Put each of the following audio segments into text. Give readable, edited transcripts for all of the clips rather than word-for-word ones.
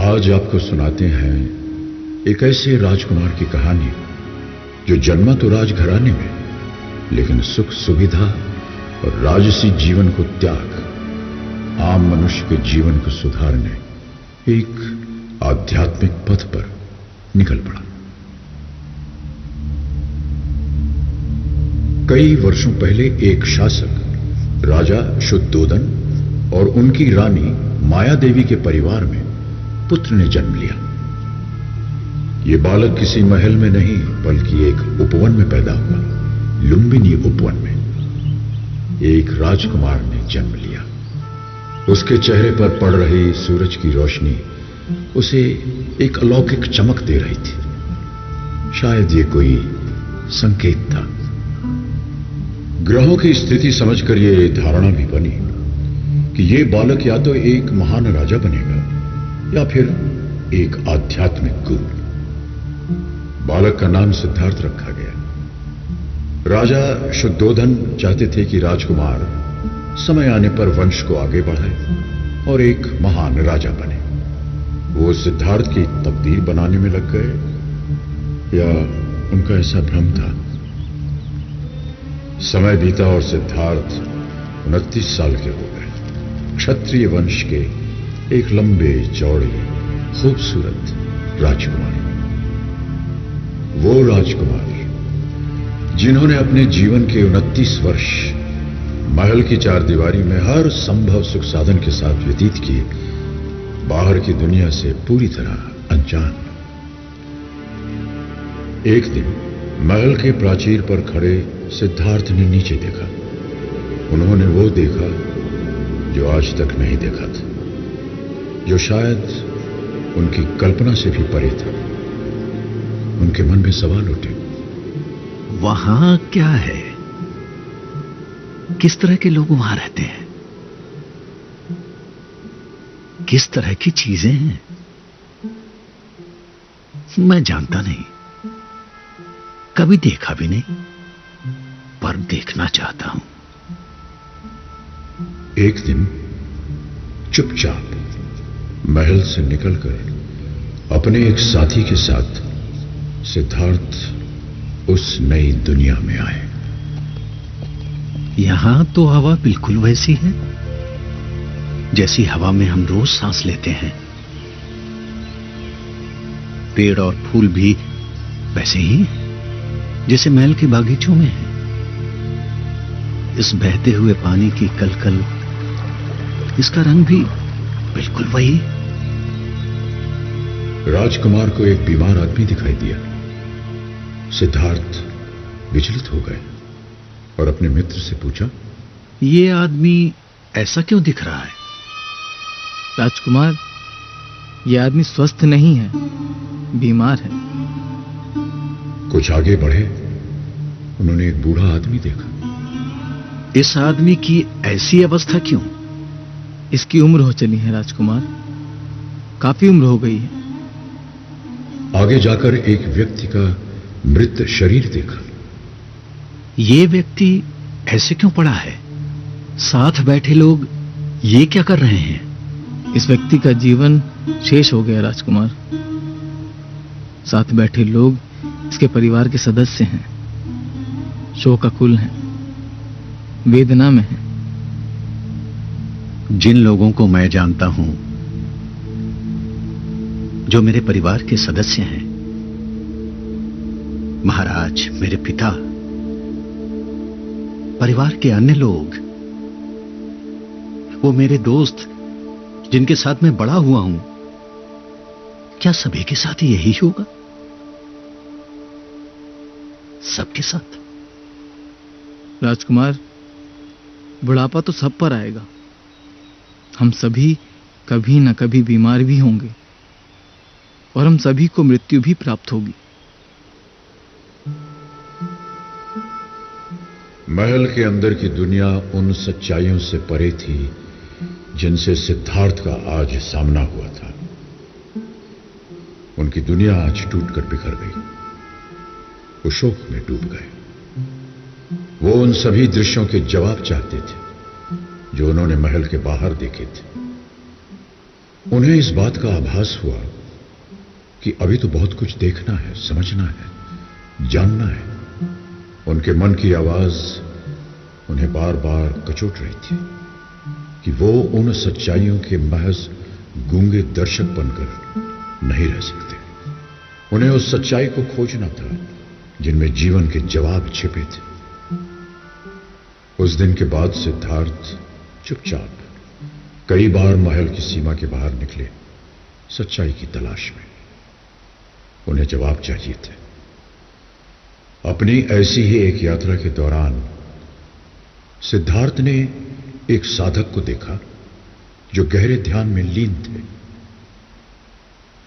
आज आपको सुनाते हैं एक ऐसे राजकुमार की कहानी जो जन्मा तो राजघराने में, लेकिन सुख सुविधा और राजसी जीवन को त्याग आम मनुष्य के जीवन को सुधारने एक आध्यात्मिक पथ पर निकल पड़ा। कई वर्षों पहले एक शासक राजा शुद्धोदन और उनकी रानी माया देवी के परिवार में पुत्र ने जन्म लिया। यह बालक किसी महल में नहीं बल्कि एक उपवन में पैदा हुआ। लुंबिनी उपवन में एक राजकुमार ने जन्म लिया। उसके चेहरे पर पड़ रही सूरज की रोशनी उसे एक अलौकिक चमक दे रही थी। शायद ये कोई संकेत था। ग्रहों की स्थिति समझकर यह धारणा भी बनी कि यह बालक या तो एक महान राजा बनेगा या फिर एक आध्यात्मिक गुरु। बालक का नाम सिद्धार्थ रखा गया। राजा शुद्धोदन चाहते थे कि राजकुमार समय आने पर वंश को आगे बढ़ाए और एक महान राजा बने। वो सिद्धार्थ की तकदीर बनाने में लग गए या उनका ऐसा भ्रम था। समय बीता और सिद्धार्थ 29 साल के हो गए। क्षत्रिय वंश के एक लंबे चौड़े खूबसूरत राजकुमार। वो राजकुमार जिन्होंने अपने जीवन के 29 वर्ष महल की चारदीवारी में हर संभव सुख साधन के साथ व्यतीत किए, बाहर की दुनिया से पूरी तरह अनजान। एक दिन महल के प्राचीर पर खड़े सिद्धार्थ ने नीचे देखा। उन्होंने वो देखा जो आज तक नहीं देखा था, जो शायद उनकी कल्पना से भी परे था। उनके मन में सवाल उठे, वहां क्या है? किस तरह के लोग वहां रहते हैं? किस तरह की चीजें हैं? मैं जानता नहीं, कभी देखा भी नहीं, पर देखना चाहता हूं। एक दिन चुपचाप महल से निकलकर अपने एक साथी के साथ सिद्धार्थ उस नई दुनिया में आए। यहां तो हवा बिल्कुल वैसी है जैसी हवा में हम रोज सांस लेते हैं। पेड़ और फूल भी वैसे ही जैसे महल के बागीचों में है। इस बहते हुए पानी की कलकल, इसका रंग भी बिल्कुल वही। राजकुमार को एक बीमार आदमी दिखाई दिया। सिद्धार्थ विचलित हो गए और अपने मित्र से पूछा, ये आदमी ऐसा क्यों दिख रहा है? राजकुमार, यह आदमी स्वस्थ नहीं है, बीमार है। कुछ आगे बढ़े, उन्होंने एक बूढ़ा आदमी देखा। इस आदमी की ऐसी अवस्था क्यों? इसकी उम्र हो चली है राजकुमार, काफी उम्र हो गई है। आगे जाकर एक व्यक्ति का मृत शरीर देखा। ये व्यक्ति ऐसे क्यों पड़ा है? साथ बैठे लोग ये क्या कर रहे हैं? इस व्यक्ति का जीवन शेष हो गया राजकुमार। साथ बैठे लोग इसके परिवार के सदस्य हैं, शोकाकुल हैं, वेदना में हैं। जिन लोगों को मैं जानता हूं, जो मेरे परिवार के सदस्य हैं, महाराज, मेरे पिता, परिवार के अन्य लोग, वो मेरे दोस्त जिनके साथ मैं बड़ा हुआ हूं, क्या सभी के साथ यही होगा? सबके साथ? राजकुमार, बुढ़ापा तो सब पर आएगा। हम सभी कभी न कभी बीमार भी होंगे और हम सभी को मृत्यु भी प्राप्त होगी। महल के अंदर की दुनिया उन सच्चाइयों से परे थी जिनसे सिद्धार्थ का आज सामना हुआ था। उनकी दुनिया आज टूटकर बिखर गई। वो शोक में डूब गए। वो उन सभी दृश्यों के जवाब चाहते थे जो उन्होंने महल के बाहर देखे थे। उन्हें इस बात का आभास हुआ कि अभी तो बहुत कुछ देखना है, समझना है, जानना है। उनके मन की आवाज उन्हें बार बार कचोट रही थी कि वो उन सच्चाइयों के महज गूंगे दर्शक बनकर नहीं रह सकते। उन्हें उस सच्चाई को खोजना था जिनमें जीवन के जवाब छिपे थे। उस दिन के बाद सिद्धार्थ चुपचाप कई बार महल की सीमा के बाहर निकले, सच्चाई की तलाश में। उन्हें जवाब चाहिए थे। अपनी ऐसी ही एक यात्रा के दौरान सिद्धार्थ ने एक साधक को देखा जो गहरे ध्यान में लीन थे।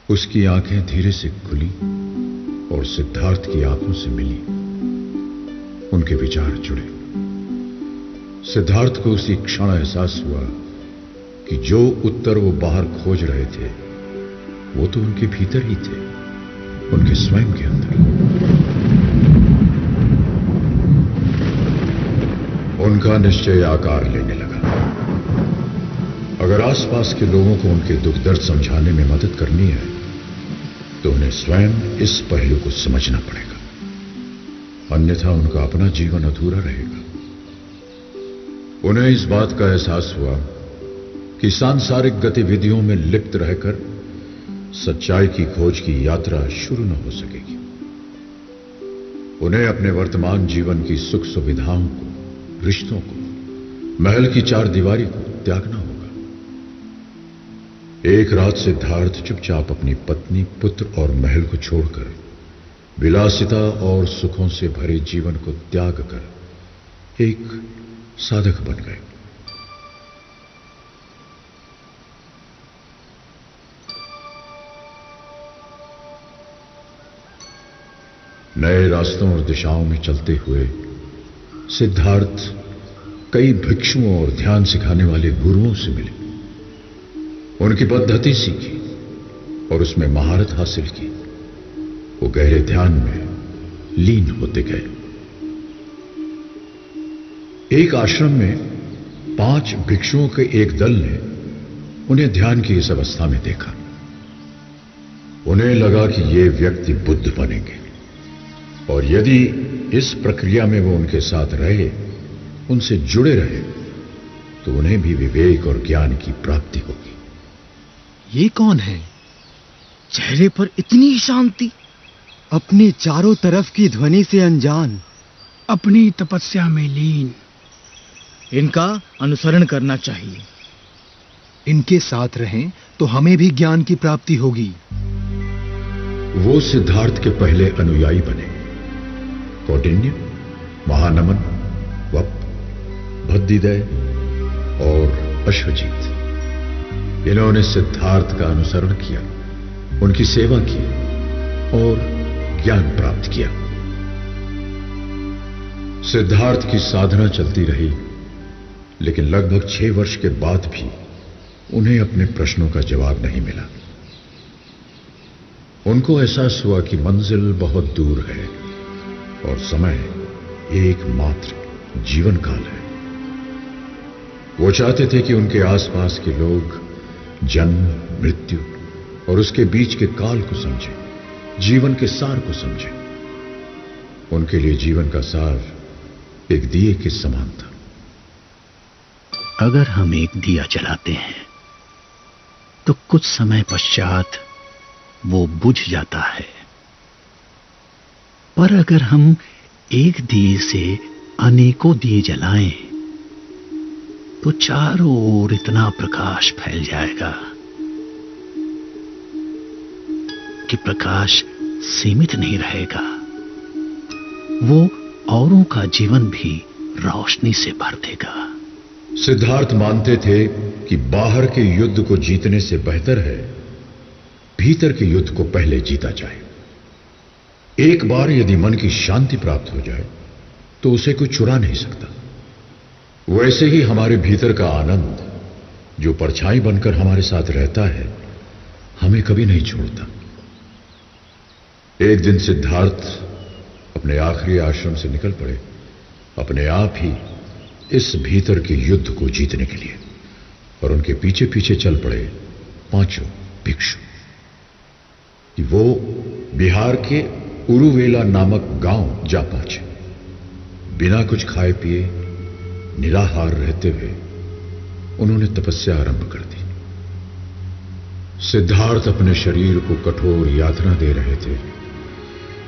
उसकी आंखें धीरे से खुली और सिद्धार्थ की आंखों से मिली। उनके विचार जुड़े। सिद्धार्थ को उसी क्षण एहसास हुआ कि जो उत्तर वो बाहर खोज रहे थे वो तो उनके भीतर ही थे, उनके स्वयं के अंदर। उनका निश्चय आकार लेने लगा। अगर आसपास के लोगों को उनके दुख दर्द समझाने में मदद करनी है तो उन्हें स्वयं इस पहलू को समझना पड़ेगा, अन्यथा उनका अपना जीवन अधूरा रहेगा। उन्हें इस बात का एहसास हुआ कि सांसारिक गतिविधियों में लिप्त रहकर सच्चाई की खोज की यात्रा शुरू न हो सकेगी। उन्हें अपने वर्तमान जीवन की सुख सुविधाओं को, रिश्तों को, महल की चार दीवारी को त्यागना होगा। एक रात सिद्धार्थ चुपचाप अपनी पत्नी, पुत्र और महल को छोड़कर विलासिता और सुखों से भरे जीवन को त्याग कर एक साधक बन गए। नए रास्तों और दिशाओं में चलते हुए सिद्धार्थ कई भिक्षुओं और ध्यान सिखाने वाले गुरुओं से मिले। उनकी पद्धति सीखी और उसमें महारत हासिल की। वो गहरे ध्यान में लीन होते गए। एक आश्रम में 5 भिक्षुओं के एक दल ने उन्हें ध्यान की इस अवस्था में देखा। उन्हें लगा कि ये व्यक्ति बुद्ध बनेंगे और यदि इस प्रक्रिया में वो उनके साथ रहे, उनसे जुड़े रहे, तो उन्हें भी विवेक और ज्ञान की प्राप्ति होगी। ये कौन है? चेहरे पर इतनी शांति, अपने चारों तरफ की ध्वनि से अनजान, अपनी तपस्या में लीन। इनका अनुसरण करना चाहिए। इनके साथ रहें तो हमें भी ज्ञान की प्राप्ति होगी। वो सिद्धार्थ के पहले अनुयायी बने। कौटिन्य, महानमन, वप, भद्दिदय और अश्वजीत, इन्होंने सिद्धार्थ का अनुसरण किया, उनकी सेवा की और ज्ञान प्राप्त किया। सिद्धार्थ की साधना चलती रही, लेकिन लगभग 6 वर्ष के बाद भी उन्हें अपने प्रश्नों का जवाब नहीं मिला। उनको एहसास हुआ कि मंजिल बहुत दूर है और समय एकमात्र जीवन काल है। वो चाहते थे कि उनके आसपास के लोग जन्म, मृत्यु और उसके बीच के काल को समझें, जीवन के सार को समझें। उनके लिए जीवन का सार एक दिए के समान था। अगर हम एक दिया जलाते हैं तो कुछ समय पश्चात वो बुझ जाता है, पर अगर हम एक दिए से अनेकों दिए जलाएं तो चारों ओर इतना प्रकाश फैल जाएगा कि प्रकाश सीमित नहीं रहेगा। वो औरों का जीवन भी रोशनी से भर देगा। सिद्धार्थ मानते थे कि बाहर के युद्ध को जीतने से बेहतर है भीतर के युद्ध को पहले जीता जाए। एक बार यदि मन की शांति प्राप्त हो जाए तो उसे कोई चुरा नहीं सकता। वैसे ही हमारे भीतर का आनंद, जो परछाई बनकर हमारे साथ रहता है, हमें कभी नहीं छोड़ता। एक दिन सिद्धार्थ अपने आखिरी आश्रम से निकल पड़े, अपने आप ही इस भीतर के युद्ध को जीतने के लिए, और उनके पीछे पीछे चल पड़े पांचों भिक्षु कि वो बिहार के उरुवेला नामक गांव जा पहुंचे। बिना कुछ खाए पिए निराहार रहते हुए उन्होंने तपस्या आरंभ कर दी। सिद्धार्थ अपने शरीर को कठोर यातना दे रहे थे,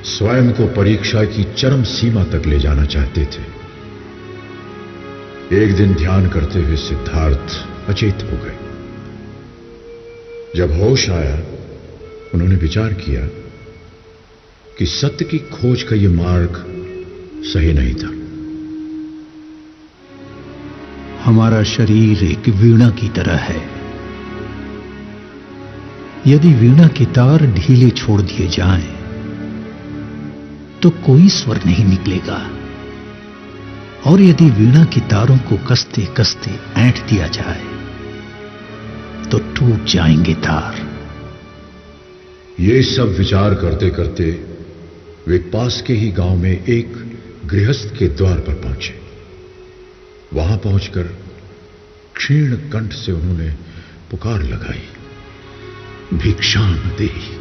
स्वयं को परीक्षा की चरम सीमा तक ले जाना चाहते थे। एक दिन ध्यान करते हुए सिद्धार्थ अचेत हो गए। जब होश आया, उन्होंने विचार किया कि सत्य की खोज का यह मार्ग सही नहीं था। हमारा शरीर एक वीणा की तरह है। यदि वीणा के तार ढीले छोड़ दिए जाएं, तो कोई स्वर नहीं निकलेगा, और यदि वीणा के तारों को कसते कसते ऐंठ दिया जाए तो टूट जाएंगे तार। ये सब विचार करते करते वे पास के ही गांव में एक गृहस्थ के द्वार पर पहुंचे। वहां पहुंचकर क्षीण कंठ से उन्होंने पुकार लगाई, भिक्षाम देहि।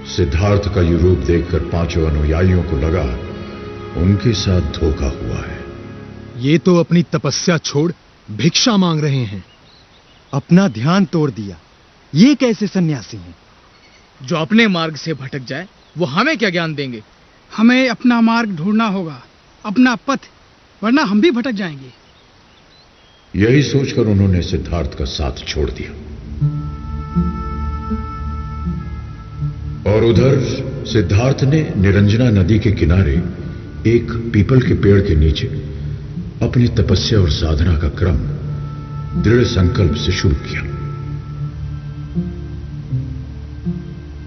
सिद्धार्थ का ये रूप देखकर पांचों अनुयायियों को लगा उनके साथ धोखा हुआ है। ये तो अपनी तपस्या छोड़ भिक्षा मांग रहे हैं। अपना ध्यान तोड़ दिया। ये कैसे सन्यासी हैं? जो अपने मार्ग से भटक जाए वो हमें क्या ज्ञान देंगे? हमें अपना मार्ग ढूंढना होगा, अपना पथ, वरना हम भी भटक जाएंगे। यही सोचकर उन्होंने सिद्धार्थ का साथ छोड़ दिया। और उधर सिद्धार्थ ने निरंजना नदी के किनारे एक पीपल के पेड़ के नीचे अपनी तपस्या और साधना का क्रम दृढ़ संकल्प से शुरू किया।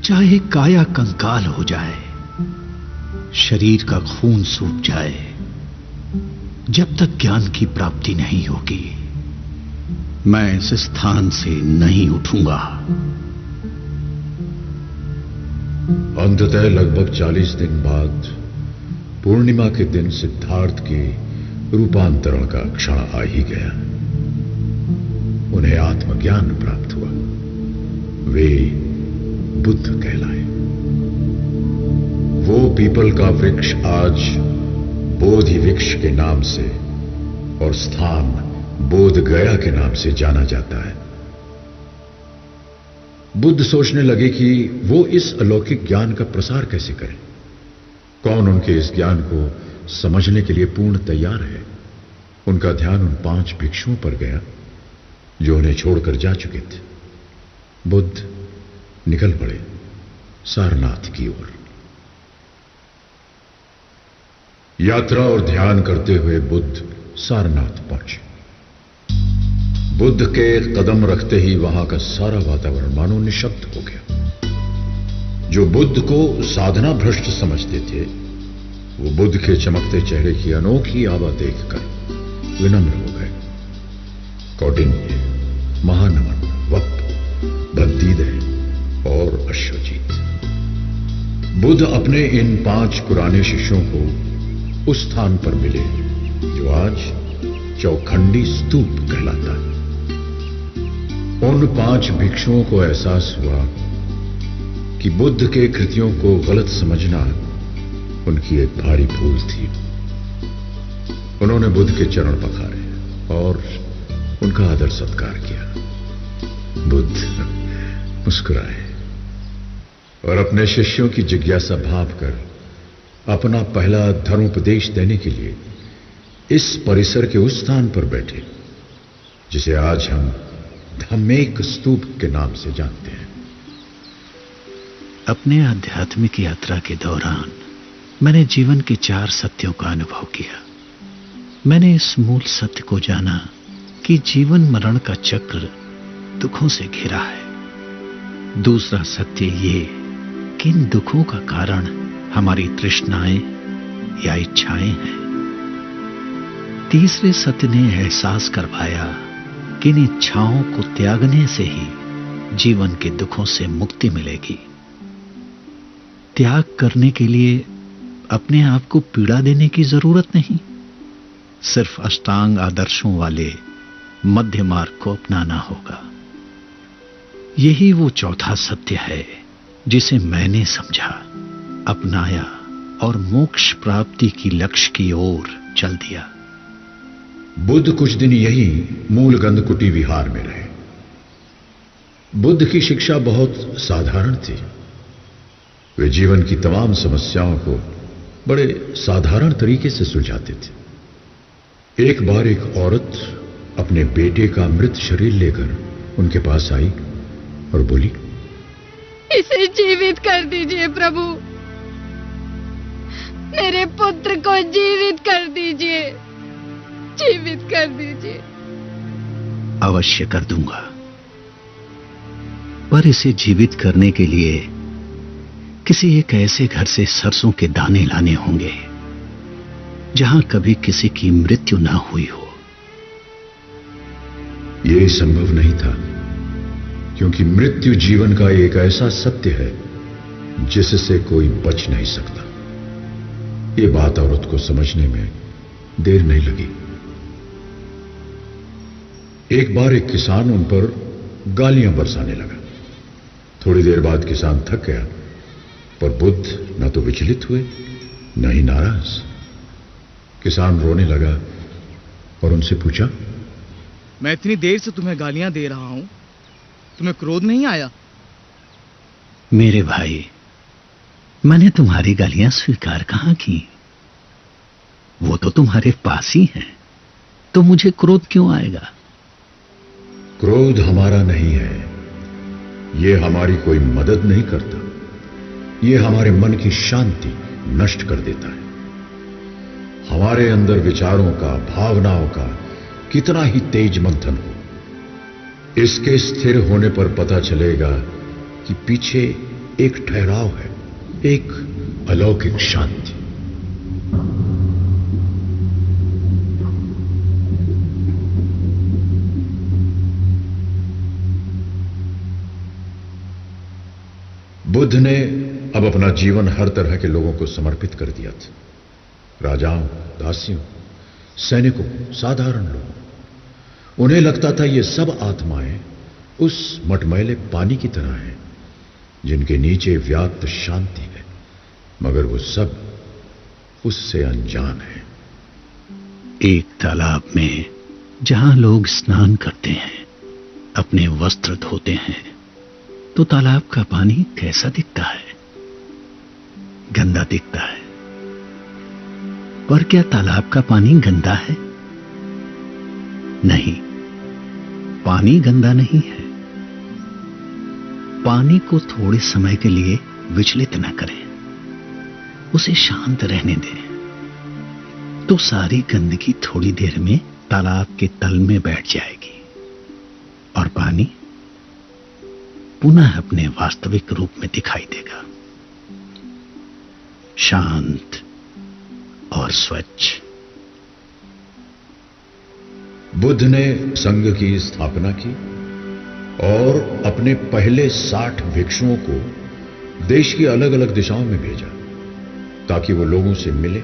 चाहे काया कंकाल हो जाए, शरीर का खून सूख जाए, जब तक ज्ञान की प्राप्ति नहीं होगी, मैं इस स्थान से नहीं उठूंगा। अंततः लगभग 40 दिन बाद पूर्णिमा के दिन सिद्धार्थ के रूपांतरण का क्षण आ ही गया। उन्हें आत्मज्ञान प्राप्त हुआ। वे बुद्ध कहलाए। वो पीपल का वृक्ष आज बोधि वृक्ष के नाम से और स्थान बोध गया के नाम से जाना जाता है। बुद्ध सोचने लगे कि वो इस अलौकिक ज्ञान का प्रसार कैसे करें। कौन उनके इस ज्ञान को समझने के लिए पूर्ण तैयार है। उनका ध्यान उन 5 भिक्षुओं पर गया जो उन्हें छोड़कर जा चुके थे। बुद्ध निकल पड़े सारनाथ की ओर। यात्रा और ध्यान करते हुए बुद्ध सारनाथ पहुंचे। बुद्ध के कदम रखते ही वहां का सारा वातावरण मानो निशब्द हो गया। जो बुद्ध को साधना भ्रष्ट समझते थे, वो बुद्ध के चमकते चेहरे की अनोखी आभा देखकर विनम्र हो गए। कौटिन्य, महानमन, वप, भक्तिदय और अश्वजीत। बुद्ध अपने इन 5 पुराने शिष्यों को उस स्थान पर मिले जो आज चौखंडी स्तूप कहलाता है। उन 5 भिक्षुओं को एहसास हुआ कि बुद्ध के कृतियों को गलत समझना उनकी एक भारी भूल थी। उन्होंने बुद्ध के चरण पखारे और उनका आदर सत्कार किया। बुद्ध मुस्कुराए और अपने शिष्यों की जिज्ञासा भांपकर अपना पहला धर्मोपदेश देने के लिए इस परिसर के उस स्थान पर बैठे जिसे आज हम धम्मेक स्तूप के नाम से जानते हैं। अपने आध्यात्मिक यात्रा के दौरान मैंने जीवन के 4 सत्यों का अनुभव किया। मैंने इस मूल सत्य को जाना कि जीवन मरण का चक्र दुखों से घिरा है। दूसरा सत्य ये कि इन दुखों का कारण हमारी तृष्णाएं या इच्छाएं हैं। तीसरे सत्य ने एहसास करवाया कि इन इच्छाओं को त्यागने से ही जीवन के दुखों से मुक्ति मिलेगी। त्याग करने के लिए अपने आप को पीड़ा देने की जरूरत नहीं। सिर्फ अष्टांग आदर्शों वाले मध्य मार्ग को अपनाना होगा। यही वो चौथा सत्य है जिसे मैंने समझा, अपनाया और मोक्ष प्राप्ति की लक्ष्य की ओर चल दिया। बुद्ध कुछ दिन यही मूलगंध कुटी विहार में रहे। बुद्ध की शिक्षा बहुत साधारण थी। वे जीवन की तमाम समस्याओं को बड़े साधारण तरीके से सुलझाते थे। एक बार एक औरत अपने बेटे का मृत शरीर लेकर उनके पास आई और बोली, इसे जीवित कर दीजिए प्रभु, मेरे पुत्र को जीवित कर दीजिए, जीवित कर दीजिए। अवश्य कर दूंगा, पर इसे जीवित करने के लिए किसी एक ऐसे घर से सरसों के दाने लाने होंगे जहां कभी किसी की मृत्यु ना हुई हो। यह संभव नहीं था, क्योंकि मृत्यु जीवन का एक ऐसा सत्य है जिससे कोई बच नहीं सकता। यह बात औरत को समझने में देर नहीं लगी। एक बार एक किसान उन पर गालियां बरसाने लगा। थोड़ी देर बाद किसान थक गया, पर बुद्ध न तो विचलित हुए न ही नाराज। किसान रोने लगा और उनसे पूछा, मैं इतनी देर से तुम्हें गालियां दे रहा हूं, तुम्हें क्रोध नहीं आया? मेरे भाई, मैंने तुम्हारी गालियां स्वीकार कहां की? वो तो तुम्हारे पास ही हैं, तो मुझे क्रोध क्यों आएगा? क्रोध हमारा नहीं है, यह हमारी कोई मदद नहीं करता। यह हमारे मन की शांति नष्ट कर देता है। हमारे अंदर विचारों का, भावनाओं का कितना ही तेज मंथन हो, इसके स्थिर होने पर पता चलेगा कि पीछे एक ठहराव है, एक अलौकिक शांति। बुद्ध ने अब अपना जीवन हर तरह के लोगों को समर्पित कर दिया था। राजाओं, दासियों, सैनिकों, साधारण लोगों। उन्हें लगता था ये सब आत्माएं उस मटमैले पानी की तरह हैं जिनके नीचे व्याप्त शांति है, मगर वो सब उससे अनजान है। एक तालाब में जहां लोग स्नान करते हैं, अपने वस्त्र धोते हैं, तो तालाब का पानी कैसा दिखता है? गंदा दिखता है। पर क्या तालाब का पानी गंदा है? नहीं, पानी गंदा नहीं है। पानी को थोड़े समय के लिए विचलित न करें, उसे शांत रहने दें, तो सारी गंदगी थोड़ी देर में तालाब के तल में बैठ जाएगी और पानी पुनः अपने वास्तविक रूप में दिखाई देगा, शांत और स्वच्छ। बुद्ध ने संघ की स्थापना की और अपने पहले 60 भिक्षुओं को देश की अलग अलग दिशाओं में भेजा, ताकि वो लोगों से मिले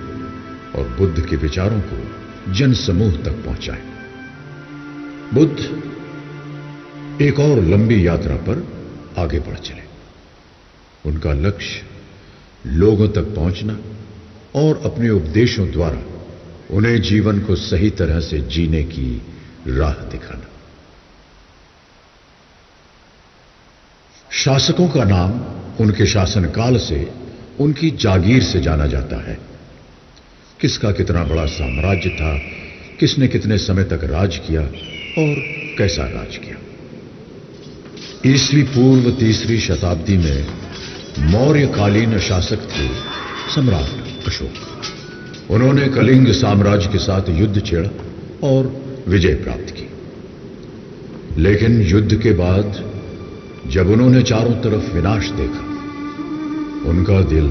और बुद्ध के विचारों को जनसमूह तक पहुंचाए। बुद्ध एक और लंबी यात्रा पर आगे बढ़ चले। उनका लक्ष्य लोगों तक पहुंचना और अपने उपदेशों द्वारा उन्हें जीवन को सही तरह से जीने की राह दिखाना। शासकों का नाम उनके शासनकाल से, उनकी जागीर से जाना जाता है। किसका कितना बड़ा साम्राज्य था, किसने कितने समय तक राज किया और कैसा राज किया। ईस्वी पूर्व 3री शताब्दी में मौर्यकालीन शासक थे सम्राट अशोक। उन्होंने कलिंग साम्राज्य के साथ युद्ध छेड़ा और विजय प्राप्त की। लेकिन युद्ध के बाद जब उन्होंने चारों तरफ विनाश देखा, उनका दिल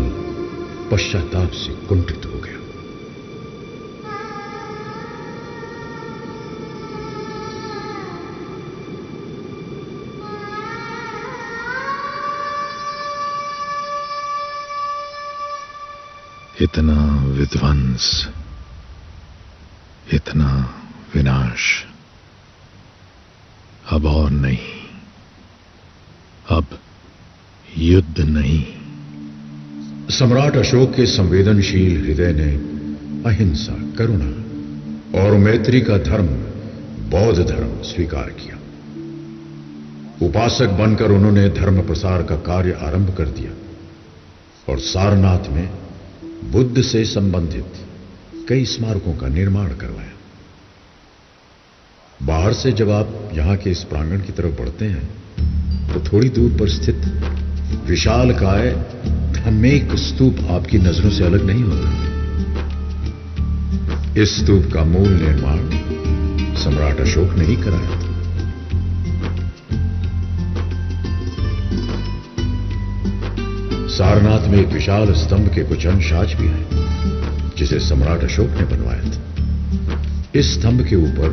पश्चाताप से कुंठित हो गया। इतना विध्वंस, इतना विनाश, अब और नहीं, अब युद्ध नहीं। सम्राट अशोक के संवेदनशील हृदय ने अहिंसा, करुणा और मैत्री का धर्म, बौद्ध धर्म स्वीकार किया। उपासक बनकर उन्होंने धर्म प्रसार का कार्य आरंभ कर दिया और सारनाथ में बुद्ध से संबंधित कई स्मारकों का निर्माण करवाया। बाहर से जब आप यहां के इस प्रांगण की तरफ बढ़ते हैं तो थोड़ी दूर पर स्थित विशालकाय धम्मेक स्तूप आपकी नजरों से अलग नहीं होता। इस स्तूप का मूल निर्माण सम्राट अशोक ने ही कराया था। सारनाथ में एक विशाल स्तंभ के कुछ अंश आज भी हैं, जिसे सम्राट अशोक ने बनवाया था। इस स्तंभ के ऊपर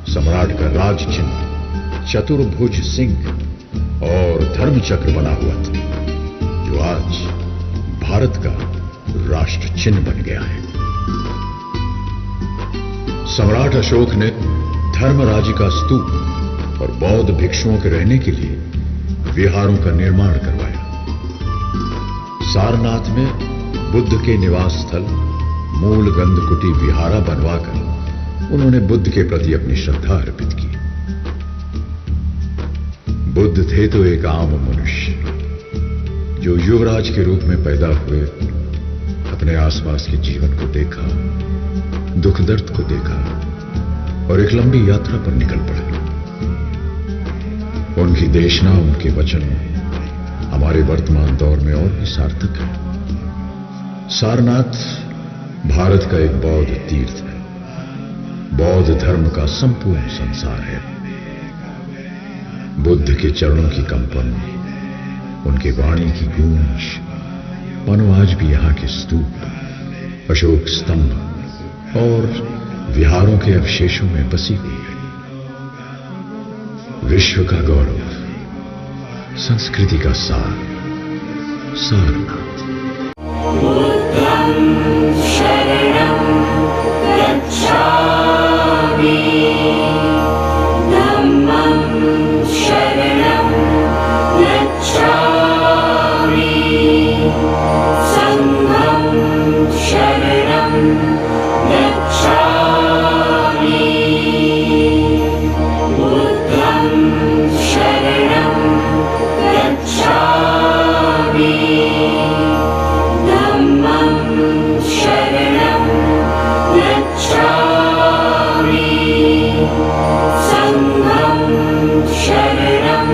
सम्राट का राज चिन्ह चतुर्भुज सिंह और धर्म चक्र बना हुआ था, जो आज भारत का राष्ट्र चिन्ह बन गया है। सम्राट अशोक ने धर्मराज का स्तूप और बौद्ध भिक्षुओं के रहने के लिए विहारों का निर्माण करवाया। सारनाथ में बुद्ध के निवास स्थल मूल गंधकुटी विहारा बनवाकर उन्होंने बुद्ध के प्रति अपनी श्रद्धा अर्पित की। बुद्ध थे तो एक आम मनुष्य, जो युवराज के रूप में पैदा हुए, अपने आसपास के जीवन को देखा, दुख दर्द को देखा और एक लंबी यात्रा पर निकल पड़े। उनकी देशना, उनके वचन हमारे वर्तमान दौर में और भी सार्थक है। सारनाथ भारत का एक बौद्ध तीर्थ है, बौद्ध धर्म का संपूर्ण संसार है। बुद्ध के चरणों की कंपन, उनके वाणी की गूंज मानो आज भी यहां के स्तूप, अशोक स्तंभ और विहारों के अवशेषों में बसी हुई है। विश्व का गौरव, संस्कृति का सार, सारनाथ। बुद्धं शरणं गच्छामि, धम्मं शरणं गच्छामि, संघं शरणं गच्छामि, बुद्धं शरणं गच्छामि, धम्मं शरणं गच्छामि, संघं शरणं